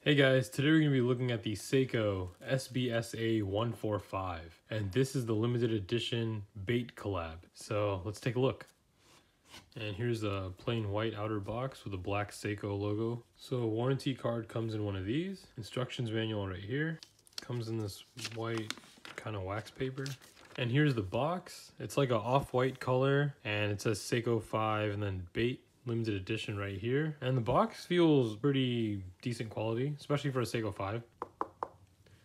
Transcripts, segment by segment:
Hey guys, today we're going to be looking at the Seiko SBSA145, and this is the limited edition bait collab. So let's take a look. And here's a plain white outer box with a black Seiko logo. So a warranty card comes in one of these. Instructions manual right here. Comes in this white kind of wax paper. And here's the box. It's like an off-white color, and it says Seiko 5 and then bait. Limited edition right here, and the box feels pretty decent quality, especially for a Seiko 5.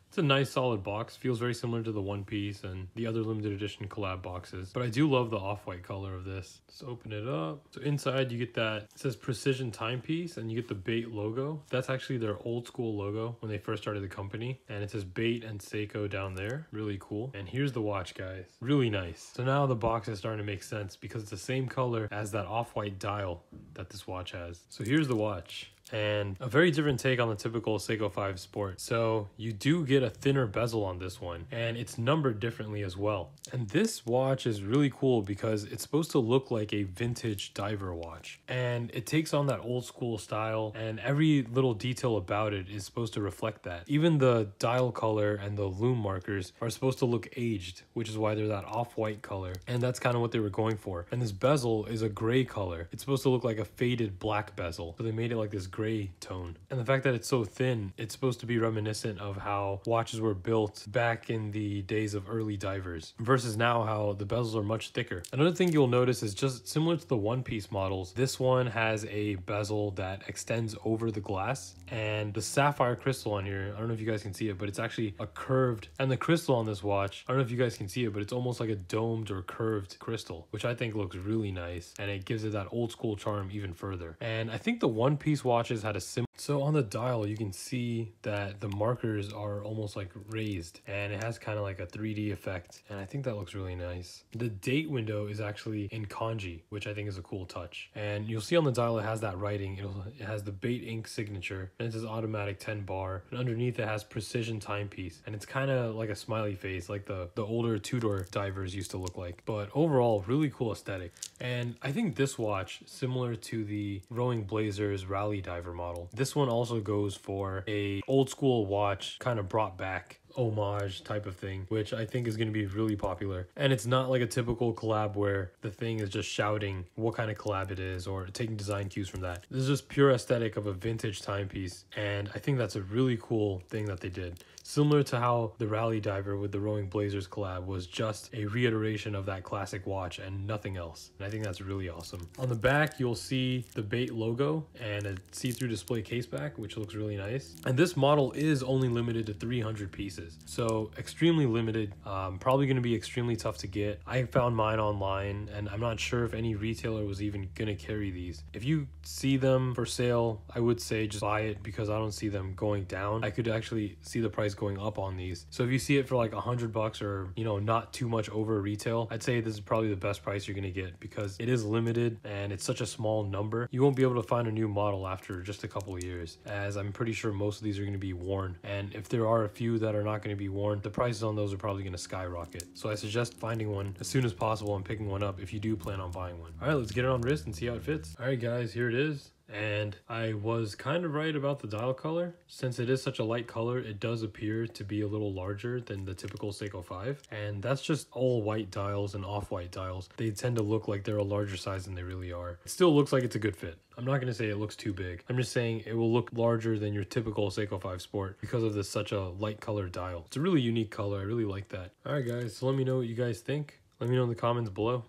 It's a nice solid box, feels very similar to the One Piece and the other limited edition collab boxes, but I do love the off-white color of this. Let's open it up. So inside you get that, it says precision timepiece, and you get the bait logo. That's actually their old school logo when they first started the company, and it says bait and Seiko down there. Really cool. And here's the watch, guys. Really nice. So now the box is starting to make sense because it's the same color as that off-white dial that this watch has. So here's the watch. And a very different take on the typical Seiko 5 Sport. So you do get a thinner bezel on this one, and it's numbered differently as well. And this watch is really cool because it's supposed to look like a vintage diver watch, and it takes on that old school style, and every little detail about it is supposed to reflect that. Even the dial color and the lume markers are supposed to look aged, which is why they're that off-white color, and that's kind of what they were going for. And this bezel is a gray color. It's supposed to look like a faded black bezel, so they made it like this gray tone. And the fact that it's so thin, it's supposed to be reminiscent of how watches were built back in the days of early divers versus now how the bezels are much thicker. Another thing you'll notice is just similar to the One Piece models, this one has a bezel that extends over the glass, and the sapphire crystal on here, I don't know if you guys can see it, but it's actually a curved, and the crystal on this watch, I don't know if you guys can see it, but it's almost like a domed or curved crystal, which I think looks really nice, and it gives it that old school charm even further. And I think the One Piece watches had a similar. So on the dial you can see that the markers are almost like raised, and it has kind of like a 3D effect, and I think that looks really nice. The date window is actually in kanji, which I think is a cool touch, and you'll see on the dial it has that writing. It has the bait ink signature, and it says automatic 10 bar, and underneath it has precision timepiece, and it's kind of like a smiley face like the older Tudor divers used to look like. But overall, really cool aesthetic. And I think this watch, similar to the Rowing Blazers Rally Diver model, this one also goes for a old school watch kind of brought back homage type of thing, which I think is going to be really popular. And it's not like a typical collab where the thing is just shouting what kind of collab it is or taking design cues from that. This is just pure aesthetic of a vintage timepiece, and I think that's a really cool thing that they did. Similar to how the Rally Diver with the Rowing Blazers collab was just a reiteration of that classic watch and nothing else. And I think that's really awesome. On the back, you'll see the bait logo and a see-through display case back, which looks really nice. And this model is only limited to 300 pieces. So extremely limited, probably going to be extremely tough to get. I found mine online, and I'm not sure if any retailer was even going to carry these. If you see them for sale, I would say just buy it because I don't see them going down. I could actually see the price going up on these. So if you see it for like $100 or, you know, not too much over retail, I'd say this is probably the best price you're going to get because it is limited and it's such a small number. You won't be able to find a new model after just a couple of years, as I'm pretty sure most of these are going to be worn. And if there are a few that are not going to be worn, the prices on those are probably going to skyrocket. So I suggest finding one as soon as possible and picking one up if you do plan on buying one. All right, let's get it on wrist and see how it fits. All right, guys, here it is. And I was kind of right about the dial color. Since it is such a light color, it does appear to be a little larger than the typical Seiko 5. And that's just all white dials and off-white dials. They tend to look like they're a larger size than they really are. It still looks like it's a good fit. I'm not going to say it looks too big. I'm just saying it will look larger than your typical Seiko 5 Sport because of such a light colored dial. It's a really unique color. I really like that. All right, guys, so let me know what you guys think. Let me know in the comments below.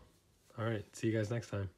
All right, see you guys next time.